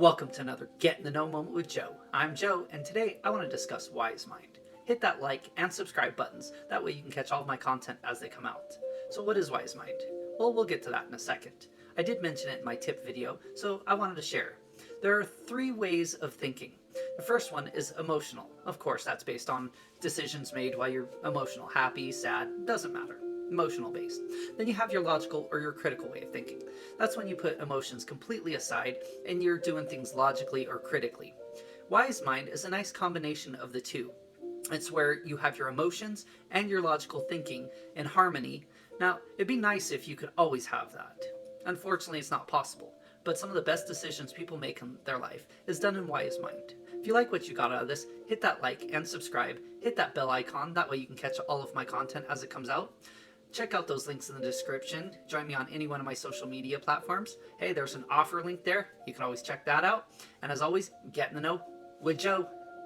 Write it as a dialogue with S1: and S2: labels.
S1: Welcome to another Get in the Know moment with Joe. I'm Joe, and today I want to discuss Wise Mind. Hit that like and subscribe buttons, that way you can catch all of my content as they come out. So what is Wise Mind? Well, we'll get to that in a second. I did mention it in my tip video, so I wanted to share. There are three ways of thinking. The first one is emotional. Of course, that's based on decisions made while you're emotional, happy, sad, doesn't matter. Emotional based. Then you have your logical or your critical way of thinking. That's when you put emotions completely aside and you're doing things logically or critically. Wise mind is a nice combination of the two. It's where you have your emotions and your logical thinking in harmony. Now, it'd be nice if you could always have that. Unfortunately, it's not possible, but some of the best decisions people make in their life is done in wise mind. If you like what you got out of this, hit that like and subscribe, hit that bell icon, that way you can catch all of my content as it comes out. Check out those links in the description. Join me on any one of my social media platforms. Hey, there's an offer link there. You can always check that out. And as always, get in the know with Joe.